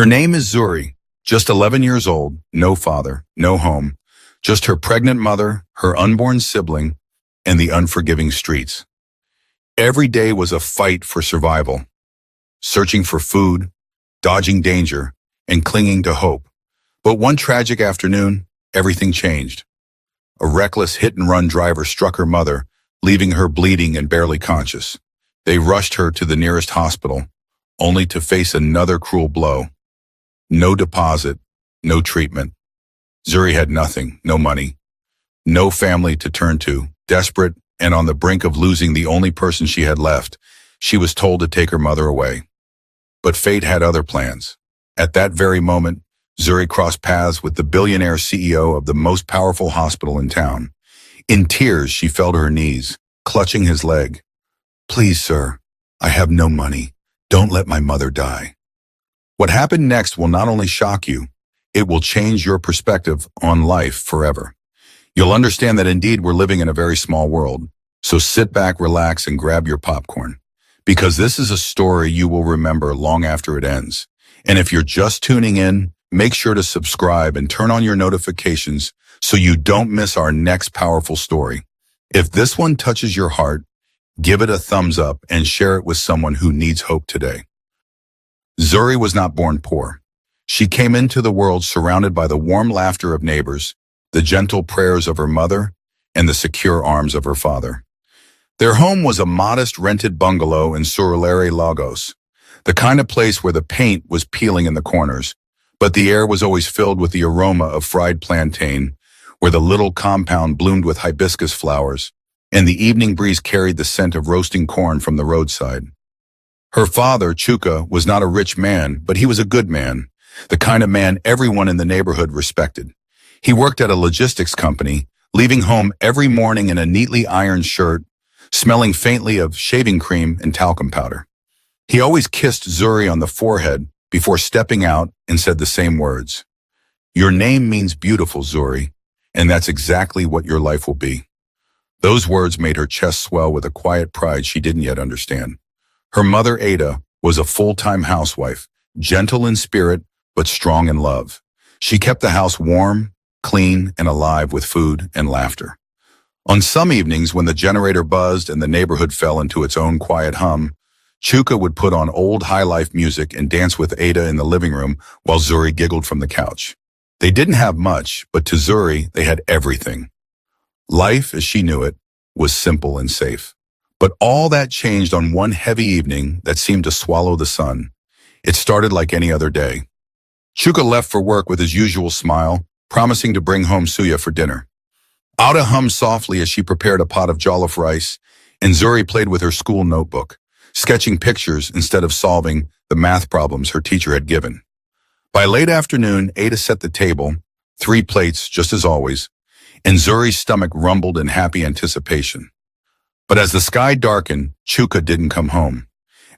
Her name is Zuri, just 11 years old, no father, no home, just her pregnant mother, her unborn sibling, and the unforgiving streets. Every day was a fight for survival, searching for food, dodging danger, and clinging to hope. But one tragic afternoon, everything changed. A reckless hit-and-run driver struck her mother, leaving her bleeding and barely conscious. They rushed her to the nearest hospital, only to face another cruel blow. No deposit, no treatment. Zuri had nothing, no money, no family to turn to. Desperate and on the brink of losing the only person she had left, she was told to take her mother away. But fate had other plans. At that very moment, Zuri crossed paths with the billionaire CEO of the most powerful hospital in town. In tears, she fell to her knees, clutching his leg. "Please, sir, I have no money. Don't let my mother die." What happened next will not only shock you, it will change your perspective on life forever. You'll understand that indeed we're living in a very small world. So sit back, relax, and grab your popcorn. Because this is a story you will remember long after it ends. And if you're just tuning in, make sure to subscribe and turn on your notifications so you don't miss our next powerful story. If this one touches your heart, give it a thumbs up and share it with someone who needs hope today. Zuri was not born poor. She came into the world surrounded by the warm laughter of neighbors, the gentle prayers of her mother, and the secure arms of her father. Their home was a modest rented bungalow in Surulere, Lagos, the kind of place where the paint was peeling in the corners, but the air was always filled with the aroma of fried plantain, where the little compound bloomed with hibiscus flowers, and the evening breeze carried the scent of roasting corn from the roadside. Her father, Chuka, was not a rich man, but he was a good man, the kind of man everyone in the neighborhood respected. He worked at a logistics company, leaving home every morning in a neatly ironed shirt, smelling faintly of shaving cream and talcum powder. He always kissed Zuri on the forehead before stepping out and said the same words. "Your name means beautiful, Zuri, and that's exactly what your life will be." Those words made her chest swell with a quiet pride she didn't yet understand. Her mother, Ada, was a full-time housewife, gentle in spirit, but strong in love. She kept the house warm, clean, and alive with food and laughter. On some evenings when the generator buzzed and the neighborhood fell into its own quiet hum, Chuka would put on old high-life music and dance with Ada in the living room while Zuri giggled from the couch. They didn't have much, but to Zuri, they had everything. Life, as she knew it, was simple and safe. But all that changed on one heavy evening that seemed to swallow the sun. It started like any other day. Chuka left for work with his usual smile, promising to bring home suya for dinner. Ada hummed softly as she prepared a pot of jollof rice, and Zuri played with her school notebook, sketching pictures instead of solving the math problems her teacher had given. By late afternoon, Ada set the table, 3 plates just as always, and Zuri's stomach rumbled in happy anticipation. But as the sky darkened, Chuka didn't come home.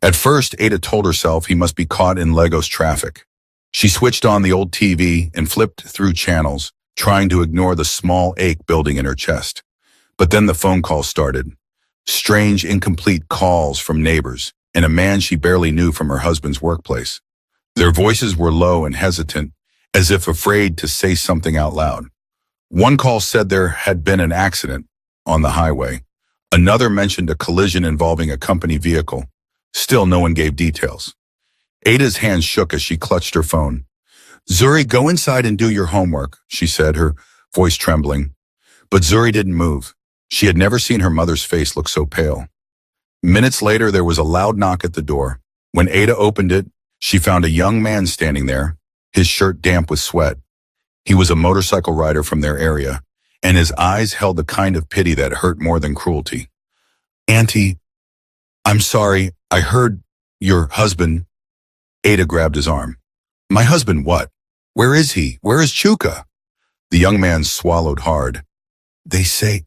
At first, Ada told herself he must be caught in Lagos traffic. She switched on the old TV and flipped through channels, trying to ignore the small ache building in her chest. But then the phone call started. Strange, incomplete calls from neighbors and a man she barely knew from her husband's workplace. Their voices were low and hesitant, as if afraid to say something out loud. One call said there had been an accident on the highway. Another mentioned a collision involving a company vehicle. Still, no one gave details. Ada's hands shook as she clutched her phone. "Zuri, go inside and do your homework," she said, her voice trembling. But Zuri didn't move. She had never seen her mother's face look so pale. Minutes later, there was a loud knock at the door. When Ada opened it, she found a young man standing there, his shirt damp with sweat. He was a motorcycle rider from their area, and his eyes held the kind of pity that hurt more than cruelty. "Auntie, I'm sorry, I heard your husband." Ada grabbed his arm. "My husband what? Where is he? Where is Chuka?" The young man swallowed hard. "They say,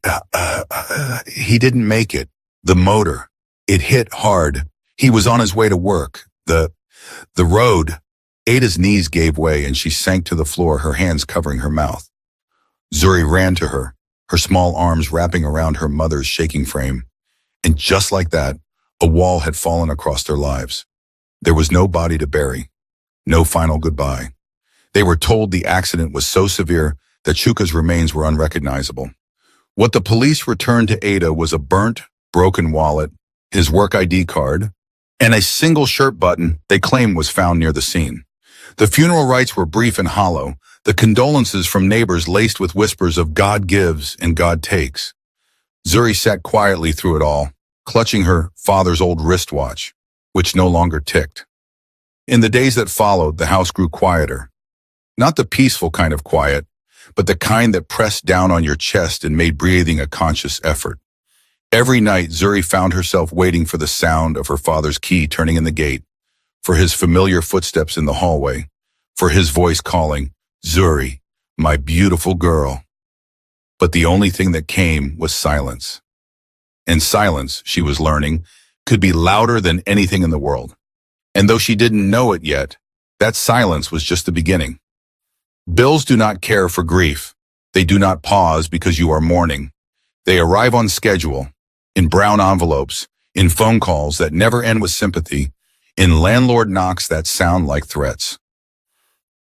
he didn't make it. The motor, it hit hard. He was on his way to work. The road." Ada's knees gave way and she sank to the floor, her hands covering her mouth. Zuri ran to her, her small arms wrapping around her mother's shaking frame. And just like that, a wall had fallen across their lives. There was no body to bury. No final goodbye. They were told the accident was so severe that Chuka's remains were unrecognizable. What the police returned to Ada was a burnt, broken wallet, his work ID card, and a single shirt button they claimed was found near the scene. The funeral rites were brief and hollow, the condolences from neighbors laced with whispers of God gives and God takes. Zuri sat quietly through it all, clutching her father's old wristwatch, which no longer ticked. In the days that followed, the house grew quieter. Not the peaceful kind of quiet, but the kind that pressed down on your chest and made breathing a conscious effort. Every night, Zuri found herself waiting for the sound of her father's key turning in the gate, for his familiar footsteps in the hallway, for his voice calling, "Zuri, my beautiful girl." But the only thing that came was silence. And silence, she was learning, could be louder than anything in the world. And though she didn't know it yet, that silence was just the beginning. Bills do not care for grief. They do not pause because you are mourning. They arrive on schedule, in brown envelopes, in phone calls that never end with sympathy, in landlord knocks that sound like threats.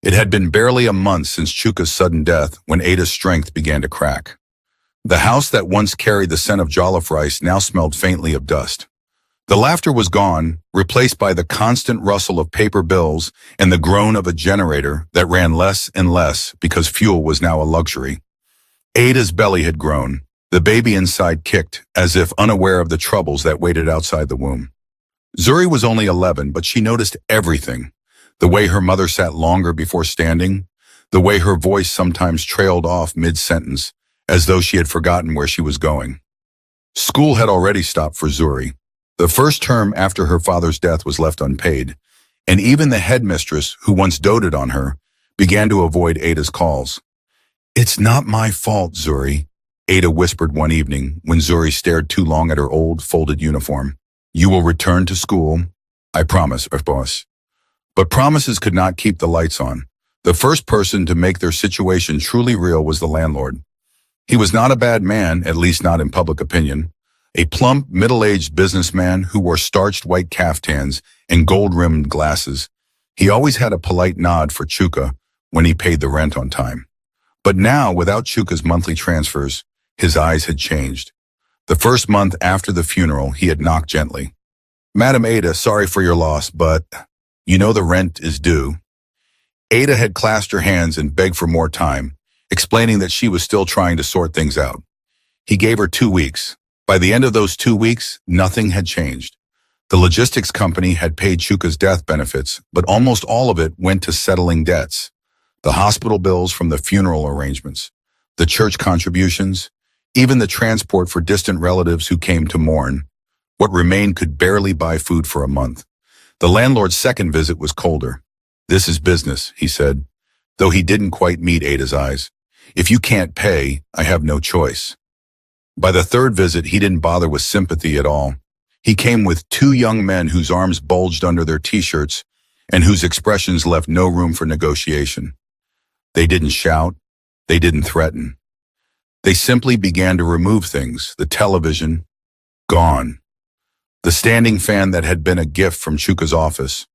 It had been barely a month since Chuka's sudden death when Ada's strength began to crack. The house that once carried the scent of jollof rice now smelled faintly of dust. The laughter was gone, replaced by the constant rustle of paper bills and the groan of a generator that ran less and less because fuel was now a luxury. Ada's belly had grown. The baby inside kicked, as if unaware of the troubles that waited outside the womb. Zuri was only 11, but she noticed everything. The way her mother sat longer before standing, the way her voice sometimes trailed off mid-sentence, as though she had forgotten where she was going. School had already stopped for Zuri. The first term after her father's death was left unpaid, and even the headmistress, who once doted on her, began to avoid Ada's calls. "It's not my fault, Zuri," Ada whispered one evening when Zuri stared too long at her old, folded uniform. "You will return to school. I promise, boss." But promises could not keep the lights on. The first person to make their situation truly real was the landlord. He was not a bad man, at least not in public opinion. A plump, middle-aged businessman who wore starched white caftans and gold-rimmed glasses. He always had a polite nod for Chuka when he paid the rent on time. But now, without Chuka's monthly transfers, his eyes had changed. The first month after the funeral, he had knocked gently. "Madam Ada, sorry for your loss, but you know the rent is due." Ada had clasped her hands and begged for more time, explaining that she was still trying to sort things out. He gave her 2 weeks. By the end of those 2 weeks, nothing had changed. The logistics company had paid Chuka's death benefits, but almost all of it went to settling debts. The hospital bills from the funeral arrangements, the church contributions, even the transport for distant relatives who came to mourn. What remained could barely buy food for a month. The landlord's second visit was colder. "This is business," he said, though he didn't quite meet Ada's eyes. "If you can't pay, I have no choice." By the third visit, he didn't bother with sympathy at all. He came with 2 young men whose arms bulged under their t-shirts and whose expressions left no room for negotiation. They didn't shout. They didn't threaten. They simply began to remove things. The television, gone. The standing fan that had been a gift from Chuka's office,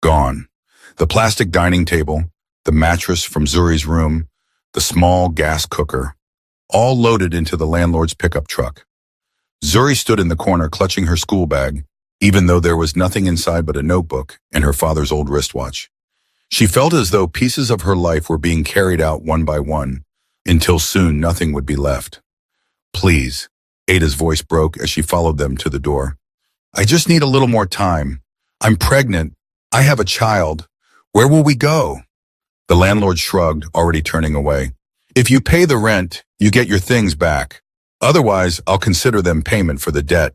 gone. The plastic dining table, the mattress from Zuri's room, the small gas cooker, all loaded into the landlord's pickup truck. Zuri stood in the corner clutching her school bag, even though there was nothing inside but a notebook and her father's old wristwatch. She felt as though pieces of her life were being carried out one by one, until soon nothing would be left. "Please," Ada's voice broke as she followed them to the door. "I just need a little more time. I'm pregnant. I have a child. Where will we go?" The landlord shrugged, already turning away. "If you pay the rent, you get your things back. Otherwise, I'll consider them payment for the debt."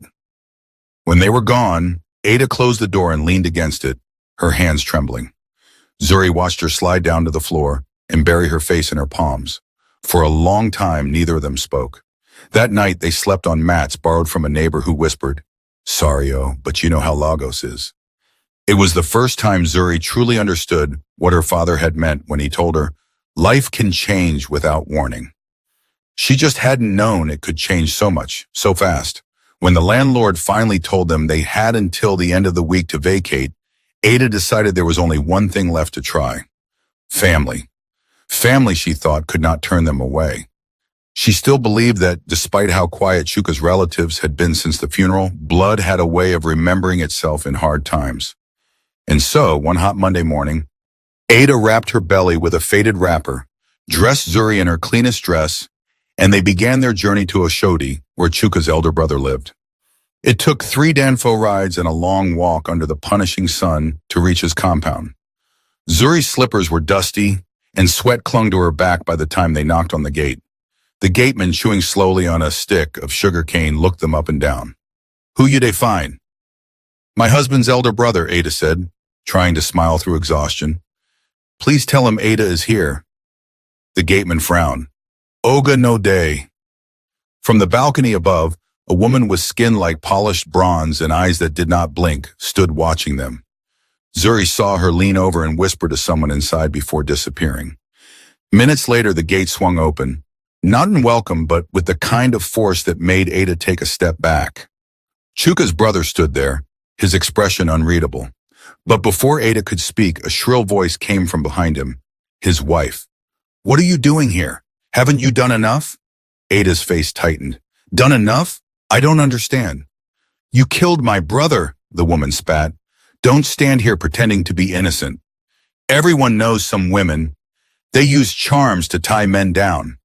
When they were gone, Ada closed the door and leaned against it, her hands trembling. Zuri watched her slide down to the floor and bury her face in her palms. For a long time, neither of them spoke. That night, they slept on mats borrowed from a neighbor who whispered, "Sorry, but you know how Lagos is." It was the first time Zuri truly understood what her father had meant when he told her, "Life can change without warning." She just hadn't known it could change so much, so fast. When the landlord finally told them they had until the end of the week to vacate, Ada decided there was only one thing left to try. Family. Family, she thought, could not turn them away. She still believed that, despite how quiet Chuka's relatives had been since the funeral, blood had a way of remembering itself in hard times. And so, one hot Monday morning, Ada wrapped her belly with a faded wrapper, dressed Zuri in her cleanest dress, and they began their journey to Oshodi, where Chuka's elder brother lived. It took 3 Danfo rides and a long walk under the punishing sun to reach his compound. Zuri's slippers were dusty, and sweat clung to her back by the time they knocked on the gate. The gateman, chewing slowly on a stick of sugar cane, looked them up and down. "Who you dey find?" "My husband's elder brother," Ada said, trying to smile through exhaustion. "Please tell him Ada is here." The gateman frowned. "Oga no day." From the balcony above, a woman with skin like polished bronze and eyes that did not blink stood watching them. Zuri saw her lean over and whisper to someone inside before disappearing. Minutes later, the gate swung open, not in welcome, but with the kind of force that made Ada take a step back. Chuka's brother stood there, his expression unreadable. But before Ada could speak, a shrill voice came from behind him. His wife. "What are you doing here? Haven't you done enough?" Ada's face tightened. "Done enough? I don't understand." "You killed my brother," the woman spat. "Don't stand here pretending to be innocent. Everyone knows some women. They use charms to tie men down."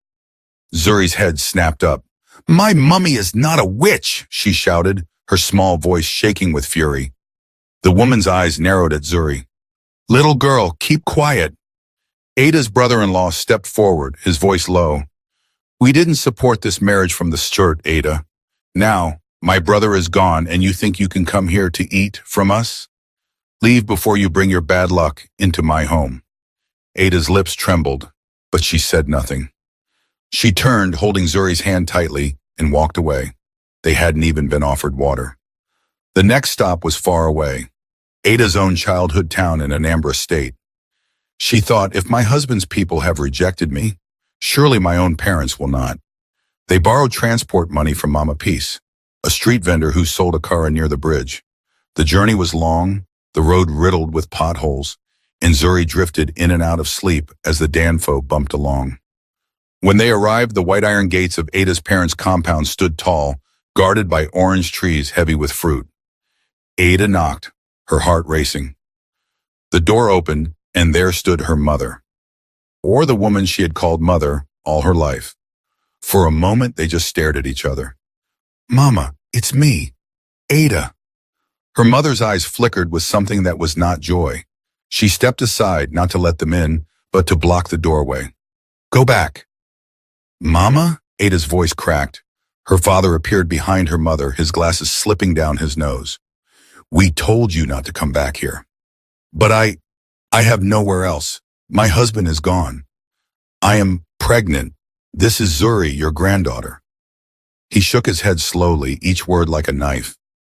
Zuri's head snapped up. "My mummy is not a witch," she shouted, her small voice shaking with fury. The woman's eyes narrowed at Zuri. "Little girl, keep quiet." Ada's brother-in-law stepped forward, his voice low. "We didn't support this marriage from the start, Ada. Now, my brother is gone and you think you can come here to eat from us? Leave before you bring your bad luck into my home." Ada's lips trembled, but she said nothing. She turned, holding Zuri's hand tightly, and walked away. They hadn't even been offered water. The next stop was far away, Ada's own childhood town in Anambra State. She thought, if my husband's people have rejected me, surely my own parents will not. They borrowed transport money from Mama Peace, a street vendor who sold a car near the bridge. The journey was long, the road riddled with potholes, and Zuri drifted in and out of sleep as the Danfo bumped along. When they arrived, the white iron gates of Ada's parents' compound stood tall, guarded by orange trees heavy with fruit. Ada knocked, her heart racing. The door opened, and there stood her mother, or the woman she had called mother all her life. For a moment, they just stared at each other. "Mama, it's me, Ada." Her mother's eyes flickered with something that was not joy. She stepped aside, not to let them in, but to block the doorway. "Go back." "Mama?" Ada's voice cracked. Her father appeared behind her mother, his glasses slipping down his nose. "We told you not to come back here." "But I have nowhere else. My husband is gone. I am pregnant. This is Zuri, your granddaughter." He shook his head slowly, each word like a knife.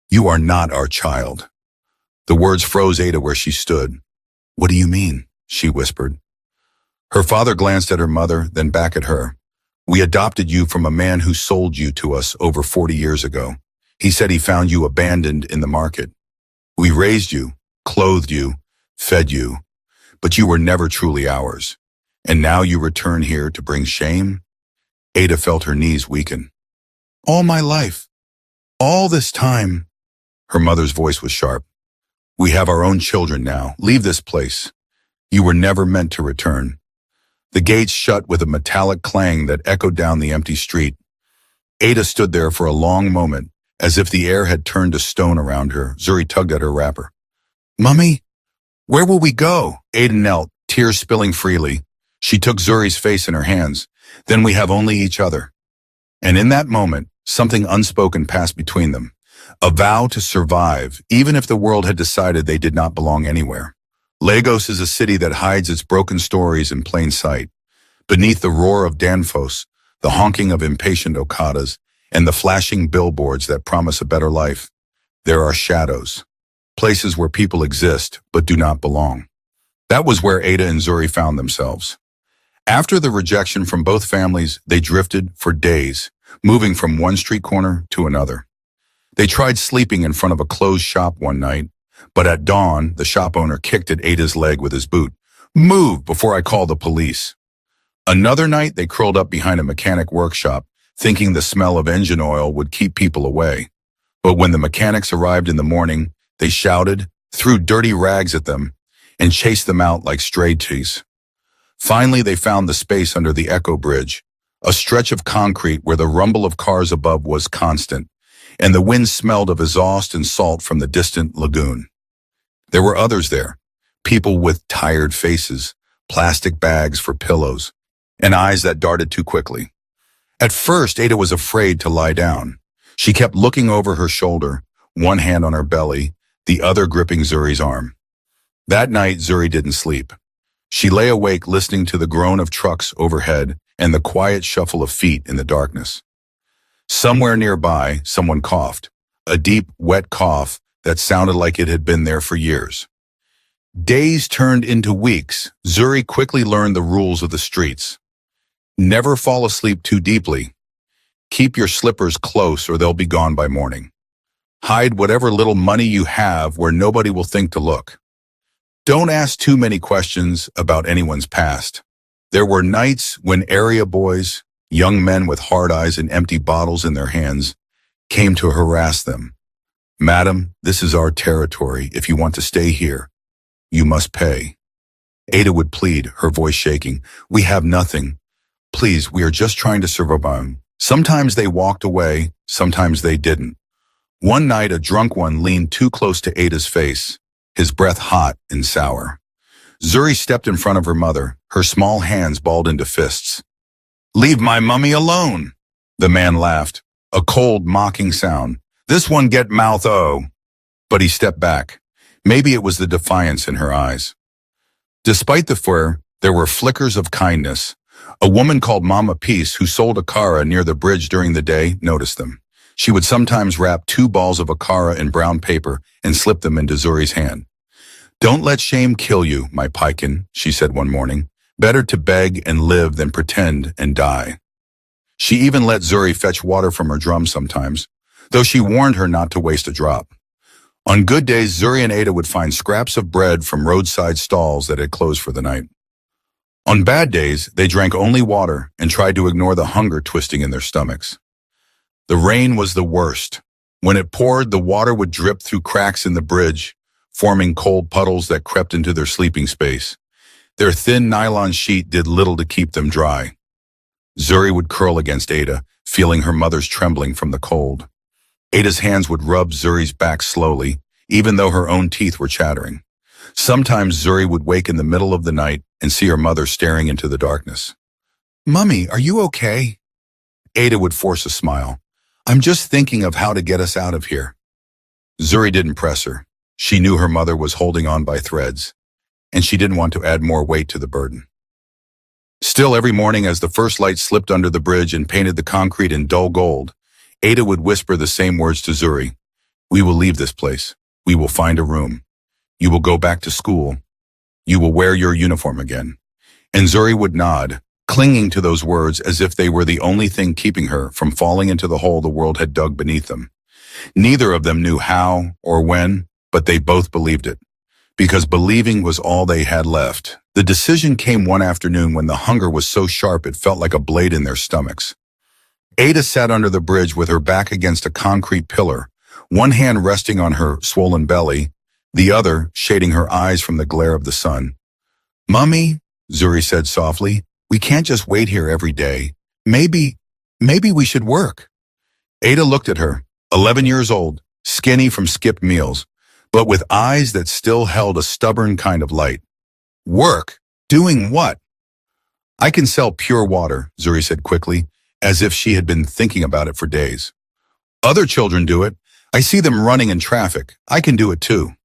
"You are not our child." The words froze Ada where she stood. "What do you mean?" she whispered. Her father glanced at her mother, then back at her. "We adopted you from a man who sold you to us over 40 years ago. He said he found you abandoned in the market. We raised you, clothed you, fed you, but you were never truly ours. And now you return here to bring shame?" Ada felt her knees weaken. "All my life, all this time." Her mother's voice was sharp. "We have our own children now. Leave this place. You were never meant to return." The gates shut with a metallic clang that echoed down the empty street. Ada stood there for a long moment, as if the air had turned to stone around her. Zuri tugged at her wrapper. "Mummy, where will we go?" Ada knelt, tears spilling freely. She took Zuri's face in her hands. "Then we have only each other." And in that moment, something unspoken passed between them. A vow to survive, even if the world had decided they did not belong anywhere. Lagos is a city that hides its broken stories in plain sight. Beneath the roar of Danfos, the honking of impatient Okadas, and the flashing billboards that promise a better life, there are shadows. Places where people exist, but do not belong. That was where Ada and Zuri found themselves. After the rejection from both families, they drifted for days, moving from one street corner to another. They tried sleeping in front of a closed shop one night, But at dawn, the shop owner kicked at Ada's leg with his boot. "Move before I call the police." Another night, they curled up behind a mechanic workshop, thinking the smell of engine oil would keep people away. But when the mechanics arrived in the morning, they shouted, threw dirty rags at them, and chased them out like stray geese. Finally, they found the space under the Echo Bridge, a stretch of concrete where the rumble of cars above was constant, and the wind smelled of exhaust and salt from the distant lagoon. There were others there, people with tired faces, plastic bags for pillows, and eyes that darted too quickly. At first, Ada was afraid to lie down. She kept looking over her shoulder, one hand on her belly, the other gripping Zuri's arm. That night, Zuri didn't sleep. She lay awake listening to the groan of trucks overhead and the quiet shuffle of feet in the darkness. Somewhere nearby, someone coughed, a deep, wet cough that sounded like it had been there for years. Days turned into weeks. Zuri quickly learned the rules of the streets. Never fall asleep too deeply. Keep your slippers close or they'll be gone by morning. Hide whatever little money you have where nobody will think to look. Don't ask too many questions about anyone's past. There were nights when area boys, young men with hard eyes and empty bottles in their hands, came to harass them. "Madam, this is our territory. If you want to stay here, you must pay." Ada would plead, her voice shaking. "We have nothing. Please, we are just trying to survive." Sometimes they walked away, sometimes they didn't. One night, a drunk one leaned too close to Ada's face, his breath hot and sour. Zuri stepped in front of her mother, her small hands balled into fists. "Leave my mummy alone!" The man laughed, a cold, mocking sound. "This one get mouth o." But he stepped back. Maybe it was the defiance in her eyes. Despite the fear, there were flickers of kindness. A woman called Mama Peace, who sold akara near the bridge during the day, noticed them. She would sometimes wrap 2 balls of akara in brown paper and slip them into Zuri's hand. "Don't let shame kill you, my pikin," she said one morning. "Better to beg and live than pretend and die." She even let Zuri fetch water from her drum sometimes, though she warned her not to waste a drop. On good days, Zuri and Ada would find scraps of bread from roadside stalls that had closed for the night. On bad days, they drank only water and tried to ignore the hunger twisting in their stomachs. The rain was the worst. When it poured, the water would drip through cracks in the bridge, forming cold puddles that crept into their sleeping space. Their thin nylon sheet did little to keep them dry. Zuri would curl against Ada, feeling her mother's trembling from the cold. Ada's hands would rub Zuri's back slowly, even though her own teeth were chattering. Sometimes Zuri would wake in the middle of the night and see her mother staring into the darkness. "Mummy, are you okay?" Ada would force a smile. "I'm just thinking of how to get us out of here." Zuri didn't press her. She knew her mother was holding on by threads, and she didn't want to add more weight to the burden. Still, every morning as the first light slipped under the bridge and painted the concrete in dull gold, Ada would whisper the same words to Zuri. "We will leave this place. We will find a room. You will go back to school. You will wear your uniform again." And Zuri would nod, clinging to those words as if they were the only thing keeping her from falling into the hole the world had dug beneath them. Neither of them knew how or when, but they both believed it, because believing was all they had left. The decision came one afternoon when the hunger was so sharp it felt like a blade in their stomachs. Ada sat under the bridge with her back against a concrete pillar, one hand resting on her swollen belly, the other shading her eyes from the glare of the sun. "Mummy," Zuri said softly, "we can't just wait here every day. Maybe we should work." Ada looked at her, 11 years old, skinny from skipped meals, but with eyes that still held a stubborn kind of light. "Work? Doing what?" "I can sell pure water," Zuri said quickly, as if she had been thinking about it for days. "Other children do it. I see them running in traffic. I can do it too."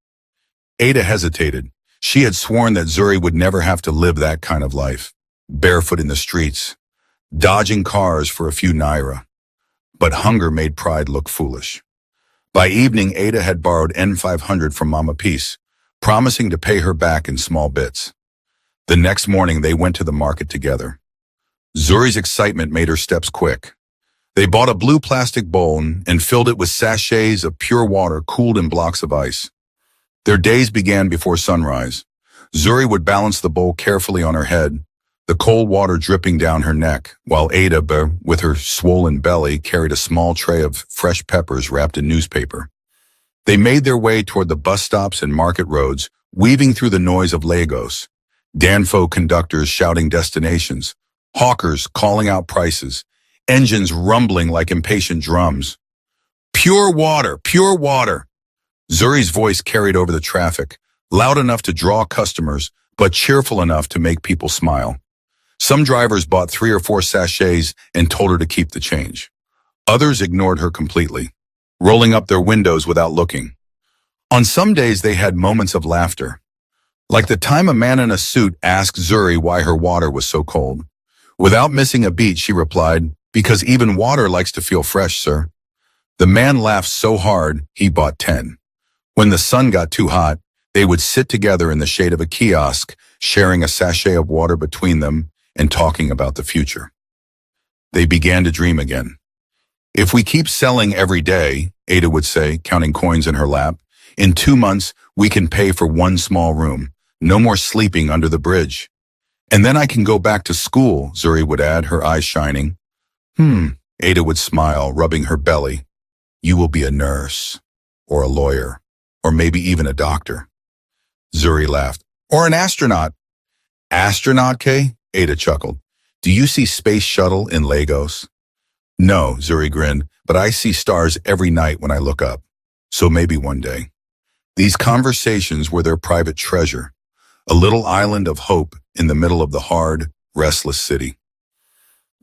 Ada hesitated. She had sworn that Zuri would never have to live that kind of life, barefoot in the streets, dodging cars for a few naira. But hunger made pride look foolish. By evening, Ada had borrowed N500 from Mama Peace, promising to pay her back in small bits. The next morning, they went to the market together. Zuri's excitement made her steps quick. They bought a blue plastic bowl and filled it with sachets of pure water cooled in blocks of ice. Their days began before sunrise. Zuri would balance the bowl carefully on her head, the cold water dripping down her neck, while Ada, with her swollen belly, carried a small tray of fresh peppers wrapped in newspaper. They made their way toward the bus stops and market roads, weaving through the noise of Lagos. Danfo conductors shouting destinations, hawkers calling out prices, engines rumbling like impatient drums. Pure water, pure water. Zuri's voice carried over the traffic, loud enough to draw customers, but cheerful enough to make people smile. Some drivers bought 3 or 4 sachets and told her to keep the change. Others ignored her completely, rolling up their windows without looking. On some days, they had moments of laughter, like the time a man in a suit asked Zuri why her water was so cold. Without missing a beat, she replied, "Because even water likes to feel fresh, sir." The man laughed so hard, he bought 10. When the sun got too hot, they would sit together in the shade of a kiosk, sharing a sachet of water between them and talking about the future. They began to dream again. "If we keep selling every day," Ada would say, counting coins in her lap, "in 2 months, we can pay for 1 small room. No more sleeping under the bridge. And then I can go back to school," Zuri would add, her eyes shining. Ada would smile, rubbing her belly. "You will be a nurse, or a lawyer, or maybe even a doctor." Zuri laughed. "Or an astronaut." "Astronaut, Kay?" Ada chuckled. "Do you see Space Shuttle in Lagos?" "No," Zuri grinned, "but I see stars every night when I look up. So maybe one day." These conversations were their private treasure, a little island of hope in the middle of the hard, restless city.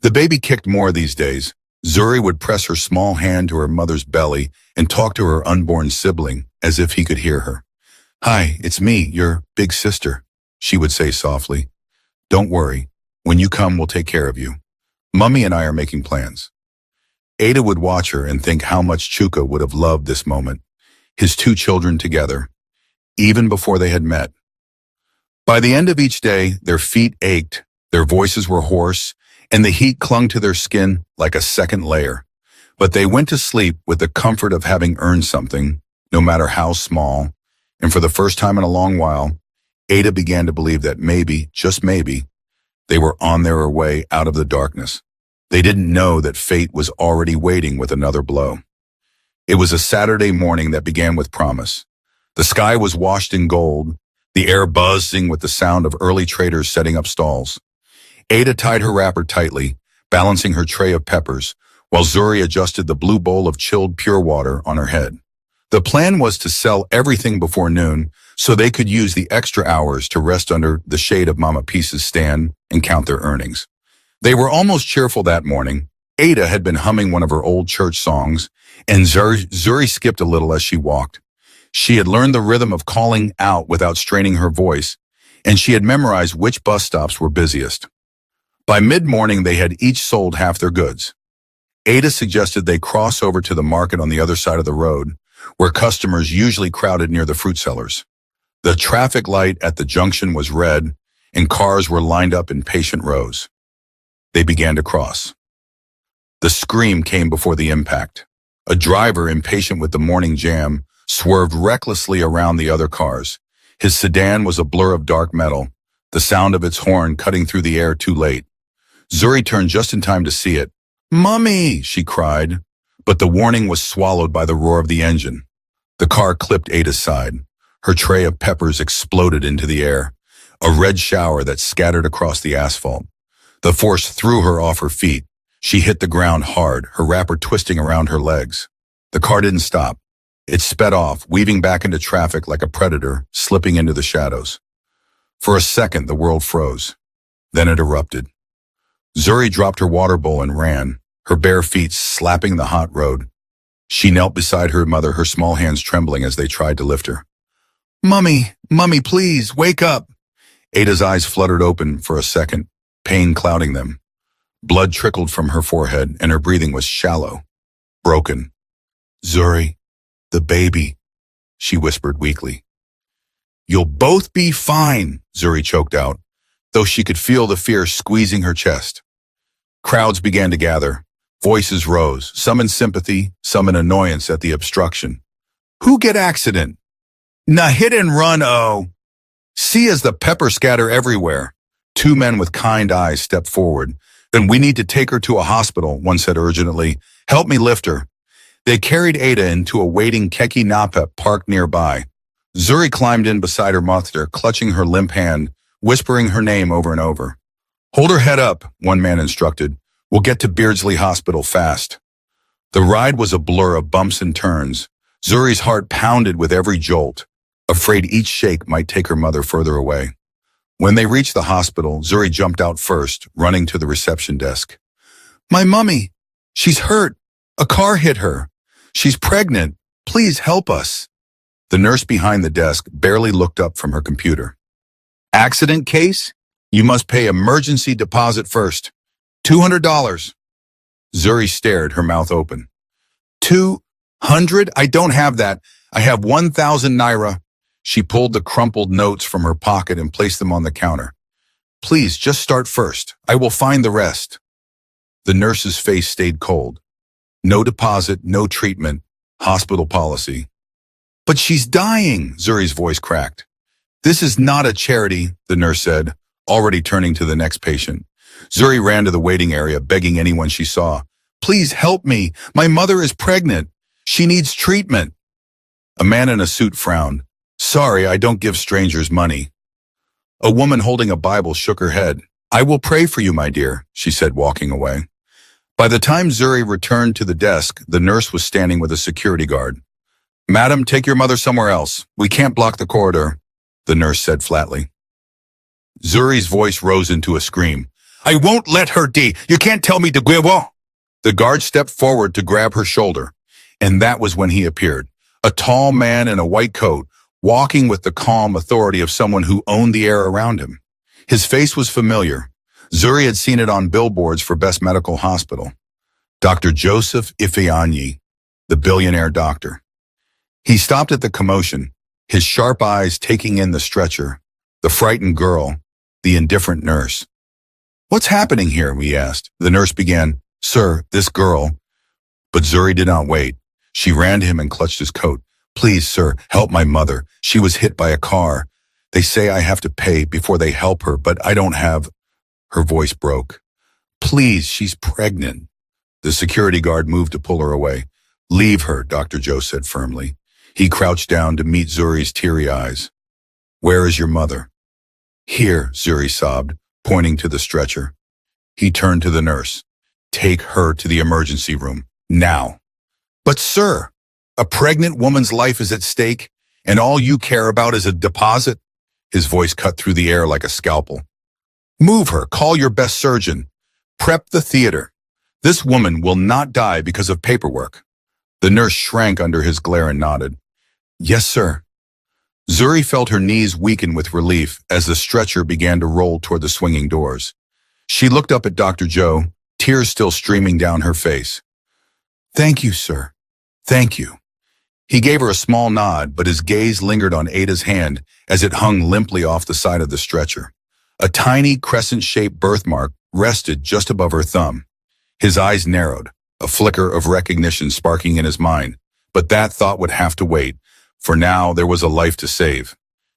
The baby kicked more these days. Zuri would press her small hand to her mother's belly and talk to her unborn sibling as if he could hear her. "Hi, it's me, your big sister," she would say softly. "Don't worry. When you come, we'll take care of you. Mummy and I are making plans." Ada would watch her and think how much Chuka would have loved this moment, his 2 children together, even before they had met. By the end of each day, their feet ached, their voices were hoarse, and the heat clung to their skin like a second layer. But they went to sleep with the comfort of having earned something, no matter how small, and for the first time in a long while, Ada began to believe that maybe, just maybe, they were on their way out of the darkness. They didn't know that fate was already waiting with another blow. It was a Saturday morning that began with promise. The sky was washed in gold, the air buzzing with the sound of early traders setting up stalls. Ada tied her wrapper tightly, balancing her tray of peppers, while Zuri adjusted the blue bowl of chilled pure water on her head. The plan was to sell everything before noon so they could use the extra hours to rest under the shade of Mama Piece's stand and count their earnings. They were almost cheerful that morning. Ada had been humming one of her old church songs, and Zuri skipped a little as she walked. She had learned the rhythm of calling out without straining her voice, and she had memorized which bus stops were busiest. By mid-morning, they had each sold half their goods. Ada suggested they cross over to the market on the other side of the road, where customers usually crowded near the fruit sellers. The traffic light at the junction was red, and cars were lined up in patient rows. They began to cross. The scream came before the impact. A driver, impatient with the morning jam, swerved recklessly around the other cars. His sedan was a blur of dark metal, the sound of its horn cutting through the air too late. Zuri turned just in time to see it. "Mummy!" she cried, but the warning was swallowed by the roar of the engine. The car clipped Ada's side. Her tray of peppers exploded into the air, a red shower that scattered across the asphalt. The force threw her off her feet. She hit the ground hard, her wrapper twisting around her legs. The car didn't stop. It sped off, weaving back into traffic like a predator, slipping into the shadows. For a second, the world froze. Then it erupted. Zuri dropped her water bowl and ran, her bare feet slapping the hot road. She knelt beside her mother, her small hands trembling as they tried to lift her. "Mummy, Mummy, please, wake up." Ada's eyes fluttered open for a second, pain clouding them. Blood trickled from her forehead, and her breathing was shallow, broken. "Zuri, the baby," she whispered weakly. "You'll both be fine," Zuri choked out, though she could feel the fear squeezing her chest. Crowds began to gather. Voices rose, some in sympathy, some in annoyance at the obstruction. "Who get accident?" Nah, hit and run, oh. See as the pepper scatter everywhere. Two men with kind eyes stepped forward. Then we need to take her to a hospital, one said urgently. Help me lift her. They carried Ada into a waiting Keki Napep parked nearby. Zuri climbed in beside her mother, clutching her limp hand, whispering her name over and over. Hold her head up, one man instructed. We'll get to Beardsley Hospital fast. The ride was a blur of bumps and turns. Zuri's heart pounded with every jolt, afraid each shake might take her mother further away. When they reached the hospital, Zuri jumped out first, running to the reception desk. My mummy! She's hurt! A car hit her! She's pregnant! Please help us! The nurse behind the desk barely looked up from her computer. Accident case? You must pay emergency deposit first. $200. Zuri stared, her mouth open. 200? I don't have that. I have 1,000 naira. She pulled the crumpled notes from her pocket and placed them on the counter. Please, just start first. I will find the rest. The nurse's face stayed cold. No deposit, no treatment, hospital policy. But she's dying, Zuri's voice cracked. This is not a charity, the nurse said, already turning to the next patient. Zuri ran to the waiting area, begging anyone she saw. Please help me. My mother is pregnant. She needs treatment. A man in a suit frowned. Sorry, I don't give strangers money. A woman holding a Bible shook her head. I will pray for you, my dear, she said, walking away. By the time Zuri returned to the desk, the nurse was standing with a security guard. Madam, take your mother somewhere else. We can't block the corridor, the nurse said flatly. Zuri's voice rose into a scream. I won't let her die. You can't tell me to give up. The guard stepped forward to grab her shoulder, and that was when he appeared. A tall man in a white coat, walking with the calm authority of someone who owned the air around him. His face was familiar. Zuri had seen it on billboards for Best Medical Hospital. Dr. Joseph Ifeanyi, the billionaire doctor. He stopped at the commotion, his sharp eyes taking in the stretcher, the frightened girl, the indifferent nurse. What's happening here, we asked. The nurse began, Sir, this girl. But Zuri did not wait. She ran to him and clutched his coat. Please, sir, help my mother. She was hit by a car. They say I have to pay before they help her, but I don't have. Her voice broke. Please, she's pregnant. The security guard moved to pull her away. Leave her, Dr. Joe said firmly. He crouched down to meet Zuri's teary eyes. Where is your mother? Here, Zuri sobbed, pointing to the stretcher. He turned to the nurse. Take her to the emergency room, now. But sir, a pregnant woman's life is at stake, and all you care about is a deposit? His voice cut through the air like a scalpel. Move her, call your best surgeon. Prep the theater. This woman will not die because of paperwork. The nurse shrank under his glare and nodded. Yes, sir. Zuri felt her knees weaken with relief as the stretcher began to roll toward the swinging doors. She looked up at Dr. Joe, tears still streaming down her face. Thank you, sir. Thank you. He gave her a small nod, but his gaze lingered on Ada's hand as it hung limply off the side of the stretcher. A tiny crescent-shaped birthmark rested just above her thumb. His eyes narrowed, a flicker of recognition sparking in his mind. But that thought would have to wait. For now, there was a life to save.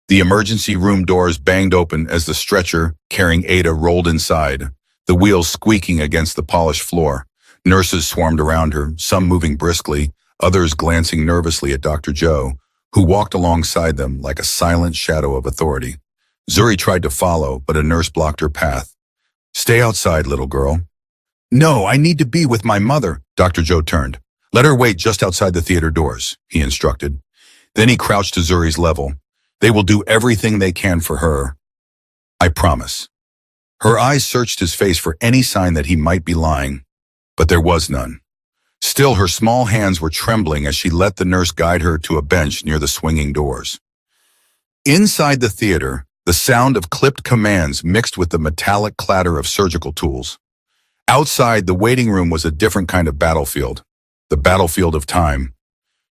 The emergency room doors banged open as the stretcher, carrying Ada, rolled inside, the wheels squeaking against the polished floor. Nurses swarmed around her, some moving briskly, others glancing nervously at Dr. Joe, who walked alongside them like a silent shadow of authority. Zuri tried to follow, but a nurse blocked her path. Stay outside, little girl. No, I need to be with my mother. Dr. Joe turned. Let her wait just outside the theater doors, he instructed. Then he crouched to Zuri's level. They will do everything they can for her. I promise. Her eyes searched his face for any sign that he might be lying, but there was none. Still, her small hands were trembling as she let the nurse guide her to a bench near the swinging doors. Inside the theater, the sound of clipped commands mixed with the metallic clatter of surgical tools. Outside, the waiting room was a different kind of battlefield, the battlefield of time.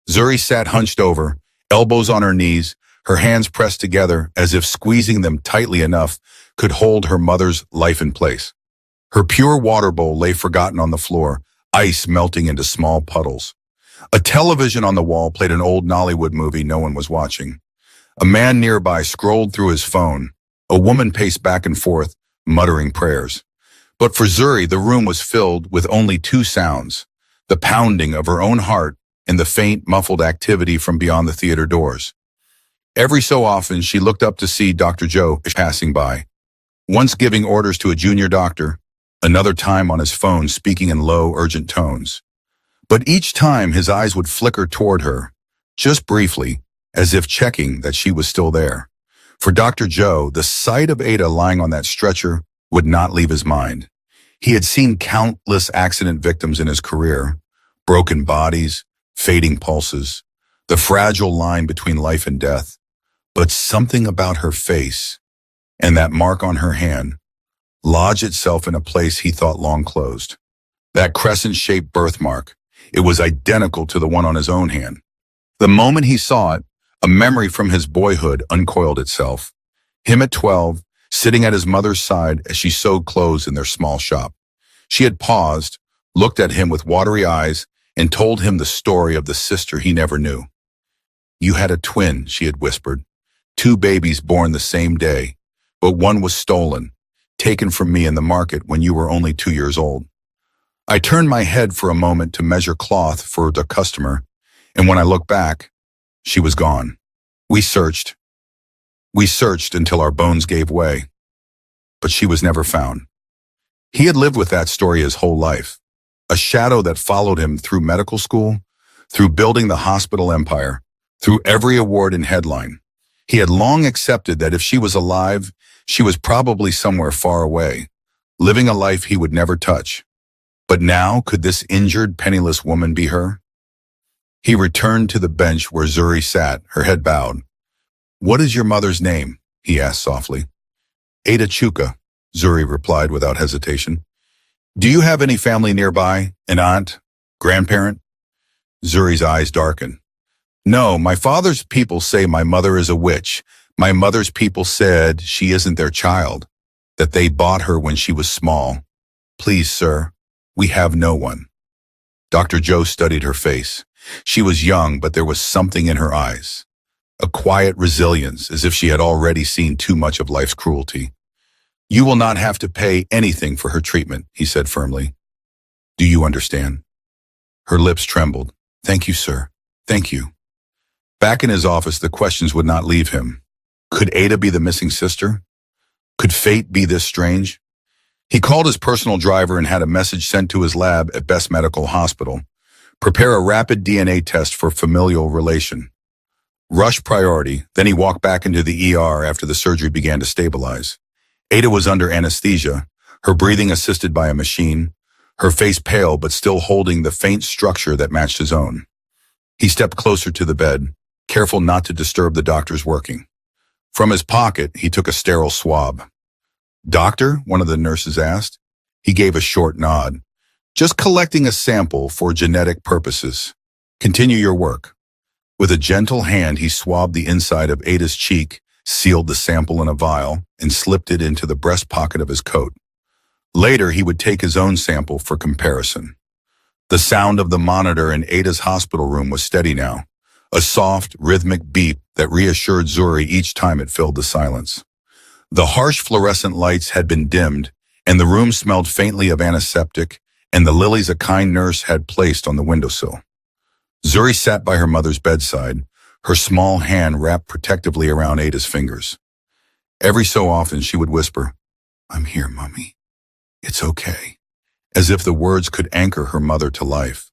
Zuri sat hunched over, elbows on her knees, her hands pressed together as if squeezing them tightly enough could hold her mother's life in place. Her pure water bowl lay forgotten on the floor, ice melting into small puddles. A television on the wall played an old Nollywood movie no one was watching. A man nearby scrolled through his phone. A woman paced back and forth, muttering prayers. But for Zuri, the room was filled with only two sounds, the pounding of her own heart and the faint, muffled activity from beyond the theater doors. Every so often, she looked up to see Dr. Joe passing by, once giving orders to a junior doctor, another time on his phone speaking in low, urgent tones. But each time his eyes would flicker toward her, just briefly, as if checking that she was still there. For Dr. Joe, the sight of Ada lying on that stretcher would not leave his mind. He had seen countless accident victims in his career, broken bodies, fading pulses, the fragile line between life and death. But something about her face and that mark on her hand lodged itself in a place he thought long closed. That crescent-shaped birthmark, it was identical to the one on his own hand. The moment he saw it, a memory from his boyhood uncoiled itself. Him at 12, sitting at his mother's side as she sewed clothes in their small shop. She had paused, looked at him with watery eyes, and told him the story of the sister he never knew. "You had a twin," she had whispered. "Two babies born the same day, but one was stolen, taken from me in the market when you were only 2 years old." I turned my head for a moment to measure cloth for the customer, and when I looked back, she was gone. We searched until our bones gave way, but she was never found. He had lived with that story his whole life, a shadow that followed him through medical school, through building the hospital empire, through every award and headline. He had long accepted that if she was alive, she was probably somewhere far away, living a life he would never touch. But now, could this injured, penniless woman be her? He returned to the bench where Zuri sat, her head bowed. "What is your mother's name?" he asked softly. "Ada Chuka," Zuri replied without hesitation. "Do you have any family nearby? An aunt? Grandparent?" Zuri's eyes darkened. "No, my father's people say my mother is a witch. My mother's people said she isn't their child, that they bought her when she was small. Please, sir, we have no one." Dr. Joe studied her face. She was young, but there was something in her eyes, a quiet resilience, as if she had already seen too much of life's cruelty. "You will not have to pay anything for her treatment," he said firmly. "Do you understand?" Her lips trembled. "Thank you, sir. Thank you." Back in his office, the questions would not leave him. Could Ada be the missing sister? Could fate be this strange? He called his personal driver and had a message sent to his lab at Best Medical Hospital. Prepare a rapid DNA test for familial relation. Rush priority, then he walked back into the ER after the surgery began to stabilize. Ada was under anesthesia, her breathing assisted by a machine, her face pale but still holding the faint structure that matched his own. He stepped closer to the bed, careful not to disturb the doctor's working. From his pocket, he took a sterile swab. "Doctor?" one of the nurses asked. He gave a short nod. "Just collecting a sample for genetic purposes. Continue your work." With a gentle hand, he swabbed the inside of Ada's cheek, sealed the sample in a vial, and slipped it into the breast pocket of his coat. Later, he would take his own sample for comparison. The sound of the monitor in Ada's hospital room was steady now, a soft, rhythmic beep that reassured Zuri each time it filled the silence. The harsh fluorescent lights had been dimmed, and the room smelled faintly of antiseptic and the lilies a kind nurse had placed on the windowsill. Zuri sat by her mother's bedside, her small hand wrapped protectively around Ada's fingers. Every so often she would whisper, "I'm here, Mommy. It's okay," as if the words could anchor her mother to life.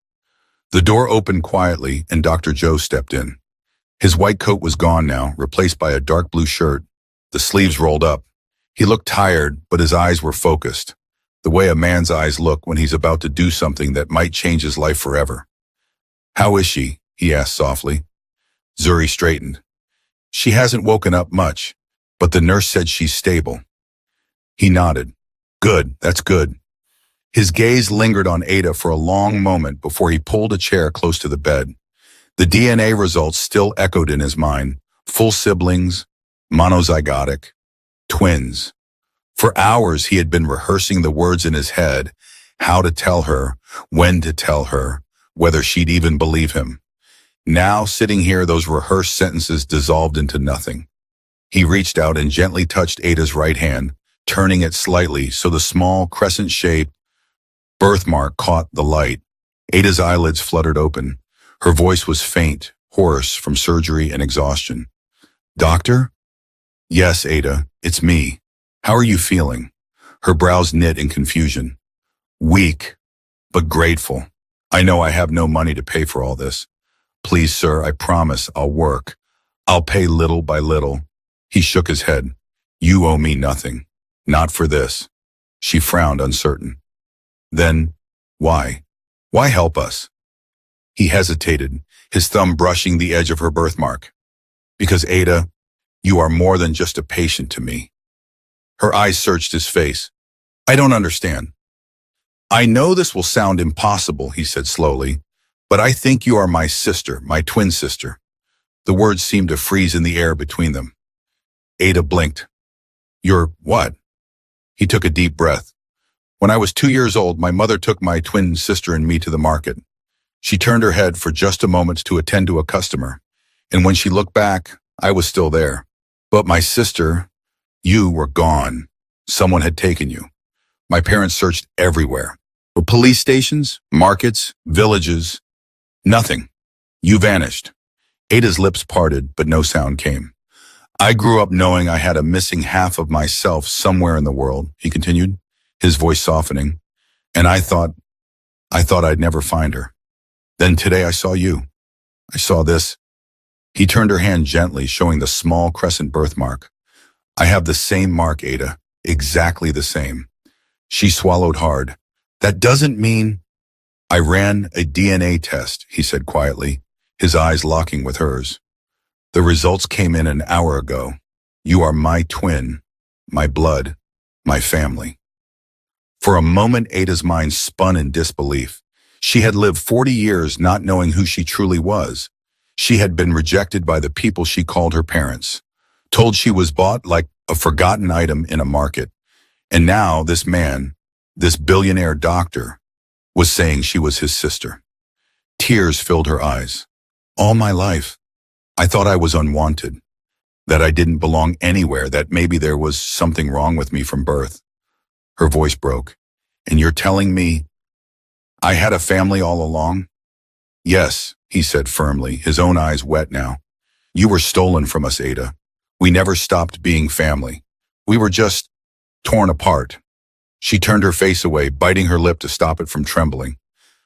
The door opened quietly and Dr. Joe stepped in. His white coat was gone now, replaced by a dark blue shirt, the sleeves rolled up. He looked tired, but his eyes were focused, the way a man's eyes look when he's about to do something that might change his life forever. "How is she?" he asked softly. Zuri straightened. "She hasn't woken up much, but the nurse said she's stable." He nodded. "Good, that's good." His gaze lingered on Ada for a long moment before he pulled a chair close to the bed. The DNA results still echoed in his mind. Full siblings, monozygotic, twins. For hours he had been rehearsing the words in his head, how to tell her, when to tell her, whether she'd even believe him. Now, sitting here, those rehearsed sentences dissolved into nothing. He reached out and gently touched Ada's right hand, turning it slightly so the small, crescent-shaped birthmark caught the light. Ada's eyelids fluttered open. Her voice was faint, hoarse from surgery and exhaustion. Doctor? Yes, Ada, it's me. How are you feeling? Her brows knit in confusion. Weak, but grateful. I know I have no money to pay for all this. Please, sir, I promise I'll work. I'll pay little by little. He shook his head. You owe me nothing. Not for this. She frowned, uncertain. Then, why? Why help us? He hesitated, his thumb brushing the edge of her birthmark. Because, Ada, you are more than just a patient to me. Her eyes searched his face. I don't understand. I know this will sound impossible, he said slowly, but I think you are my sister, my twin sister. The words seemed to freeze in the air between them. Ada blinked. You're what? He took a deep breath. When I was 2 years old, my mother took my twin sister and me to the market. She turned her head for just a moment to attend to a customer, and when she looked back, I was still there. But my sister, you were gone. Someone had taken you. My parents searched everywhere. The police stations, markets, villages, nothing. You vanished. Ada's lips parted, but no sound came. I grew up knowing I had a missing half of myself somewhere in the world, he continued, his voice softening, and I thought I'd never find her. Then today I saw you. I saw this. He turned her hand gently, showing the small crescent birthmark. I have the same mark, Ada, exactly the same. She swallowed hard. That doesn't mean... I ran a DNA test, he said quietly, his eyes locking with hers. The results came in an hour ago. You are my twin, my blood, my family. For a moment, Ada's mind spun in disbelief. She had lived 40 years not knowing who she truly was. She had been rejected by the people she called her parents, told she was bought like a forgotten item in a market. And now this man, this billionaire doctor, was saying she was his sister. Tears filled her eyes. All my life, I thought I was unwanted, that I didn't belong anywhere, that maybe there was something wrong with me from birth. Her voice broke. And you're telling me I had a family all along? Yes, he said firmly, his own eyes wet now. You were stolen from us, Ada. We never stopped being family. We were just torn apart. She turned her face away, biting her lip to stop it from trembling.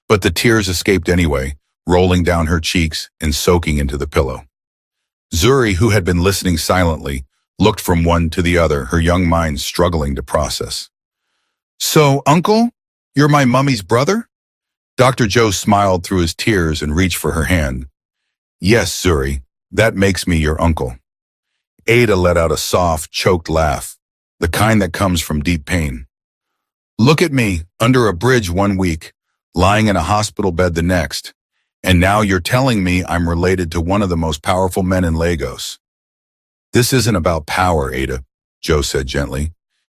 But the tears escaped anyway, rolling down her cheeks and soaking into the pillow. Zuri, who had been listening silently, looked from one to the other, her young mind struggling to process. So, Uncle, you're my mummy's brother? Dr. Joe smiled through his tears and reached for her hand. Yes, Zuri, that makes me your uncle. Ada let out a soft, choked laugh, the kind that comes from deep pain. Look at me, under a bridge 1 week, lying in a hospital bed the next, and now you're telling me I'm related to one of the most powerful men in Lagos. This isn't about power, Ada, Joe said gently.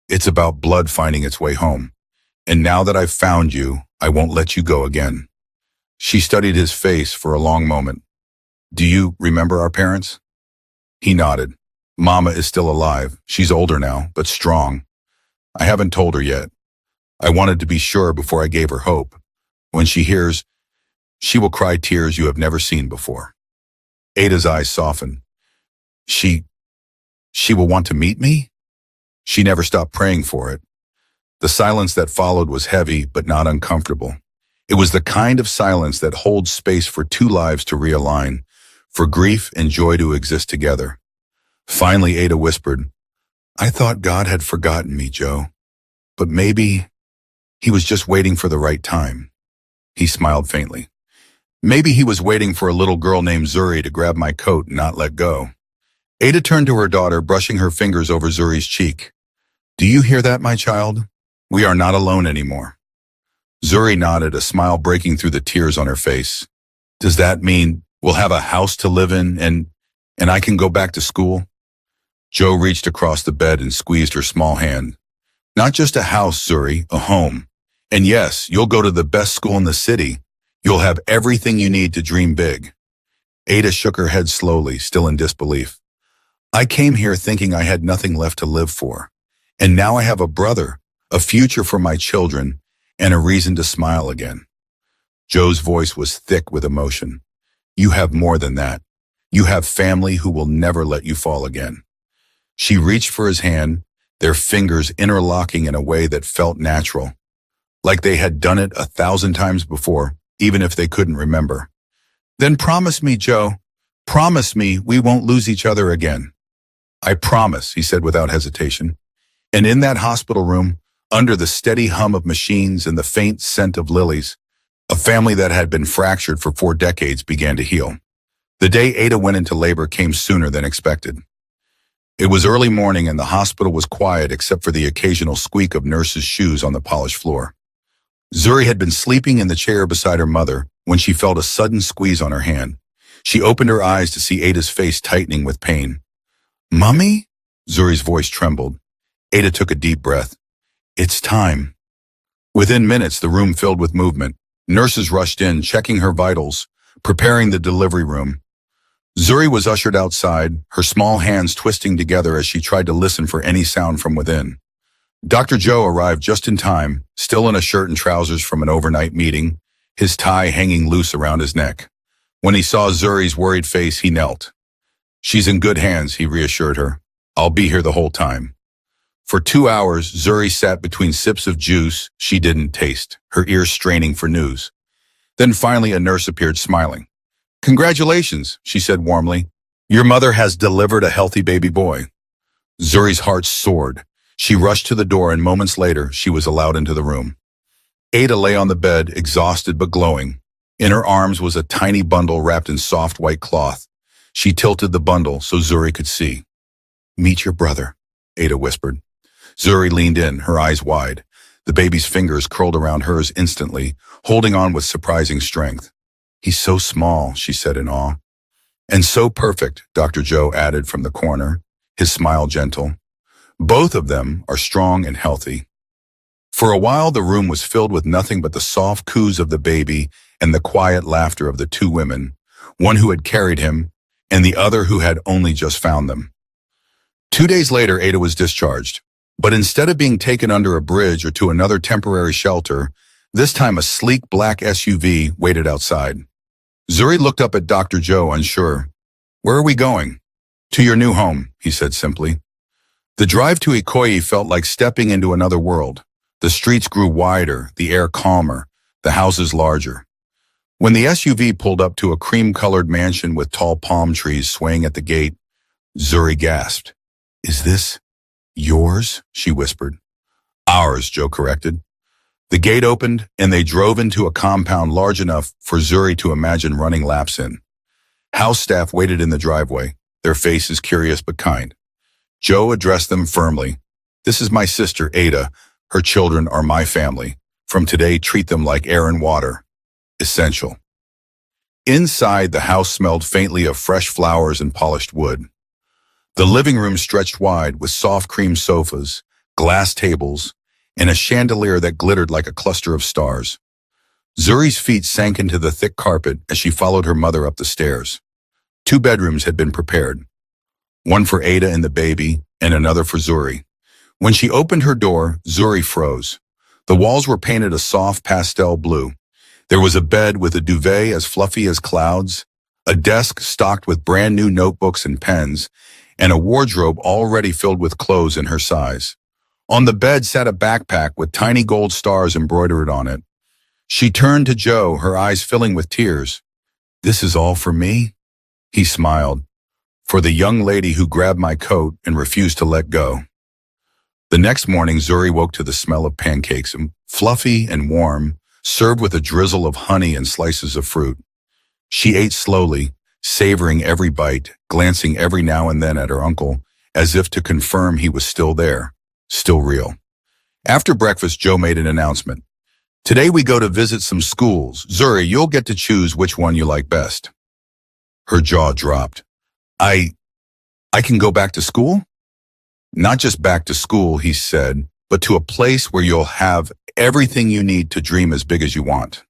It's about blood finding its way home. And now that I've found you, I won't let you go again. She studied his face for a long moment. Do you remember our parents? He nodded. Mama is still alive. She's older now, but strong. I haven't told her yet. I wanted to be sure before I gave her hope. When she hears, she will cry tears you have never seen before. Ada's eyes softened. She will want to meet me? She never stopped praying for it. The silence that followed was heavy but not uncomfortable. It was the kind of silence that holds space for two lives to realign, for grief and joy to exist together. Finally, Ada whispered, I thought God had forgotten me, Joe. But maybe he was just waiting for the right time. He smiled faintly. Maybe he was waiting for a little girl named Zuri to grab my coat and not let go. Ada turned to her daughter, brushing her fingers over Zuri's cheek. Do you hear that, my child? We are not alone anymore. Zuri nodded, a smile breaking through the tears on her face. Does that mean we'll have a house to live in and I can go back to school? Joe reached across the bed and squeezed her small hand. Not just a house, Zuri, a home. And yes, you'll go to the best school in the city. You'll have everything you need to dream big. Ada shook her head slowly, still in disbelief. I came here thinking I had nothing left to live for. And now I have a brother, a future for my children, and a reason to smile again. Joe's voice was thick with emotion. You have more than that. You have family who will never let you fall again. She reached for his hand, their fingers interlocking in a way that felt natural, like they had done it 1,000 times before, even if they couldn't remember. Then promise me, Joe. Promise me we won't lose each other again. I promise, he said without hesitation. And in that hospital room, under the steady hum of machines and the faint scent of lilies, a family that had been fractured for 4 decades began to heal. The day Ada went into labor came sooner than expected. It was early morning and the hospital was quiet except for the occasional squeak of nurses' shoes on the polished floor. Zuri had been sleeping in the chair beside her mother when she felt a sudden squeeze on her hand. She opened her eyes to see Ada's face tightening with pain. Mummy? Zuri's voice trembled. Ada took a deep breath. It's time. Within minutes, the room filled with movement. Nurses rushed in, checking her vitals, preparing the delivery room. Zuri was ushered outside, her small hands twisting together as she tried to listen for any sound from within. Dr. Joe arrived just in time, still in a shirt and trousers from an overnight meeting, his tie hanging loose around his neck. When he saw Zuri's worried face, he knelt. She's in good hands, he reassured her. I'll be here the whole time. For 2 hours, Zuri sat between sips of juice she didn't taste, her ears straining for news. Then finally a nurse appeared smiling. Congratulations, she said warmly. Your mother has delivered a healthy baby boy. Zuri's heart soared. She rushed to the door and moments later, she was allowed into the room. Ada lay on the bed, exhausted but glowing. In her arms was a tiny bundle wrapped in soft white cloth. She tilted the bundle so Zuri could see. Meet your brother, Ada whispered. Zuri leaned in, her eyes wide. The baby's fingers curled around hers instantly, holding on with surprising strength. He's so small, she said in awe. And so perfect, Dr. Joe added from the corner, his smile gentle. Both of them are strong and healthy. For a while, the room was filled with nothing but the soft coos of the baby and the quiet laughter of the 2 women, one who had carried him and the other who had only just found them. 2 days later, Ada was discharged. But instead of being taken under a bridge or to another temporary shelter, this time a sleek black SUV waited outside. Zuri looked up at Dr. Joe, unsure. Where are we going? To your new home, he said simply. The drive to Ikoyi felt like stepping into another world. The streets grew wider, the air calmer, the houses larger. When the SUV pulled up to a cream-colored mansion with tall palm trees swaying at the gate, Zuri gasped. Is this yours? She whispered. Ours, Joe corrected. The gate opened, and they drove into a compound large enough for Zuri to imagine running laps in. House staff waited in the driveway, their faces curious but kind. Joe addressed them firmly. This is my sister, Ada. Her children are my family. From today, treat them like air and water. Essential. Inside, the house smelled faintly of fresh flowers and polished wood. The living room stretched wide with soft cream sofas, glass tables, and a chandelier that glittered like a cluster of stars. Zuri's feet sank into the thick carpet as she followed her mother up the stairs. 2 bedrooms had been prepared, one for Ada and the baby, and another for Zuri. When she opened her door, Zuri froze. The walls were painted a soft pastel blue. There was a bed with a duvet as fluffy as clouds, a desk stocked with brand new notebooks and pens, and a wardrobe already filled with clothes in her size. On the bed sat a backpack with tiny gold stars embroidered on it. She turned to Joe, her eyes filling with tears. This is all for me? He smiled. For the young lady who grabbed my coat and refused to let go. The next morning, Zuri woke to the smell of pancakes, fluffy and warm, served with a drizzle of honey and slices of fruit. She ate slowly, savoring every bite, glancing every now and then at her uncle, as if to confirm he was still there. Still real. After breakfast, Joe made an announcement. Today we go to visit some schools. Zuri, you'll get to choose which one you like best. Her jaw dropped. I can go back to school? Not just back to school, he said, but to a place where you'll have everything you need to dream as big as you want.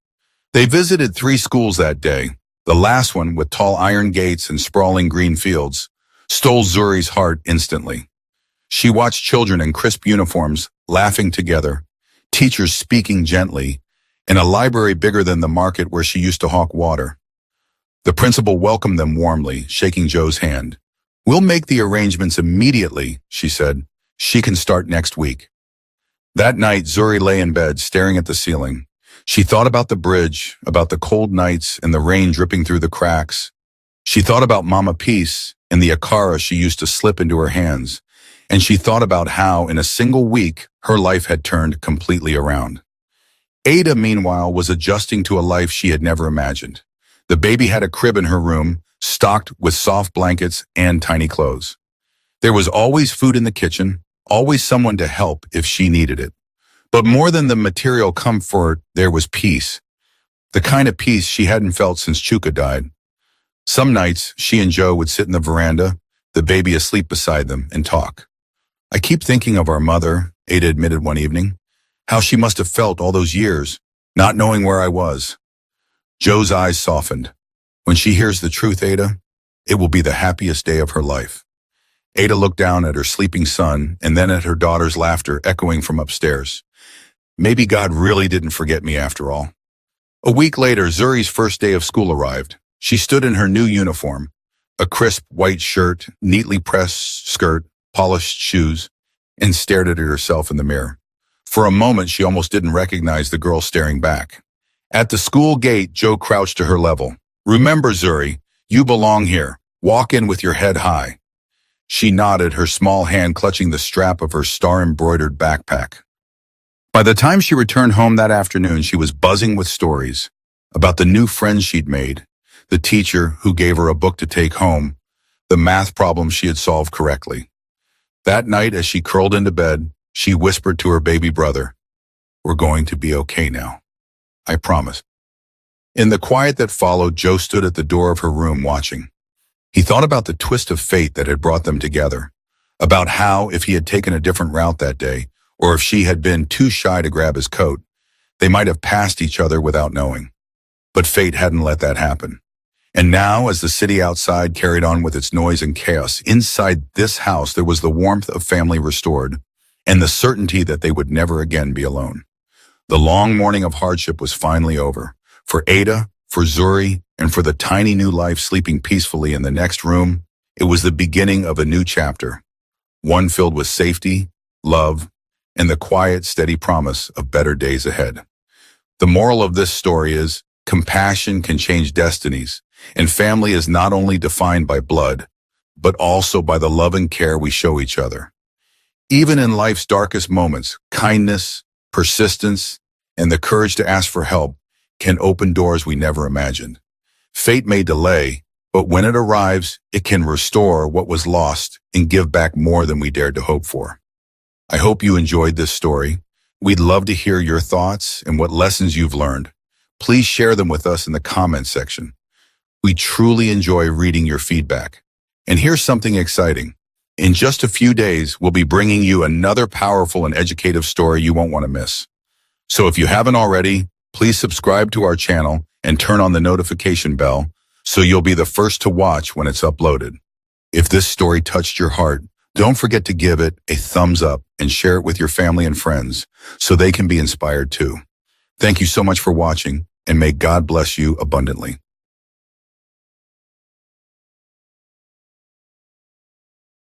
They visited 3 schools that day. The last one, with tall iron gates and sprawling green fields, stole Zuri's heart instantly. She watched children in crisp uniforms laughing together, teachers speaking gently, and a library bigger than the market where she used to hawk water. The principal welcomed them warmly, shaking Joe's hand. "We'll make the arrangements immediately," she said. "She can start next week." That night, Zuri lay in bed, staring at the ceiling. She thought about the bridge, about the cold nights and the rain dripping through the cracks. She thought about Mama Peace and the Akara she used to slip into her hands. And she thought about how, in a single week, her life had turned completely around. Ada, meanwhile, was adjusting to a life she had never imagined. The baby had a crib in her room, stocked with soft blankets and tiny clothes. There was always food in the kitchen, always someone to help if she needed it. But more than the material comfort, there was peace. The kind of peace she hadn't felt since Chuka died. Some nights, she and Joe would sit in the veranda, the baby asleep beside them, and talk. "I keep thinking of our mother," Ada admitted one evening, "how she must have felt all those years, not knowing where I was." Joe's eyes softened. "When she hears the truth, Ada, it will be the happiest day of her life." Ada looked down at her sleeping son and then at her daughter's laughter echoing from upstairs. Maybe God really didn't forget me after all. A week later, Zuri's first day of school arrived. She stood in her new uniform, a crisp white shirt, neatly pressed skirt, polished shoes, and stared at herself in the mirror. For a moment, she almost didn't recognize the girl staring back. At the school gate, Joe crouched to her level. "Remember, Zuri, you belong here. Walk in with your head high." She nodded, her small hand clutching the strap of her star-embroidered backpack. By the time she returned home that afternoon, she was buzzing with stories about the new friends she'd made, the teacher who gave her a book to take home, the math problem she had solved correctly. That night, as she curled into bed, she whispered to her baby brother, "We're going to be okay now. I promise." In the quiet that followed, Joe stood at the door of her room watching. He thought about the twist of fate that had brought them together, about how, if he had taken a different route that day, or if she had been too shy to grab his coat, they might have passed each other without knowing. But fate hadn't let that happen. And now, as the city outside carried on with its noise and chaos, inside this house there was the warmth of family restored, and the certainty that they would never again be alone. The long morning of hardship was finally over. For Ada, for Zuri, and for the tiny new life sleeping peacefully in the next room, it was the beginning of a new chapter, one filled with safety, love, and the quiet, steady promise of better days ahead. The moral of this story is, compassion can change destinies, and family is not only defined by blood, but also by the love and care we show each other. Even in life's darkest moments, kindness, persistence, and the courage to ask for help can open doors we never imagined. Fate may delay, but when it arrives, it can restore what was lost and give back more than we dared to hope for. I hope you enjoyed this story. We'd love to hear your thoughts and what lessons you've learned. Please share them with us in the comments section. We truly enjoy reading your feedback. And here's something exciting. In just a few days, we'll be bringing you another powerful and educative story you won't want to miss. So if you haven't already, please subscribe to our channel and turn on the notification bell so you'll be the first to watch when it's uploaded. If this story touched your heart, don't forget to give it a thumbs up and share it with your family and friends so they can be inspired too. Thank you so much for watching, and may God bless you abundantly.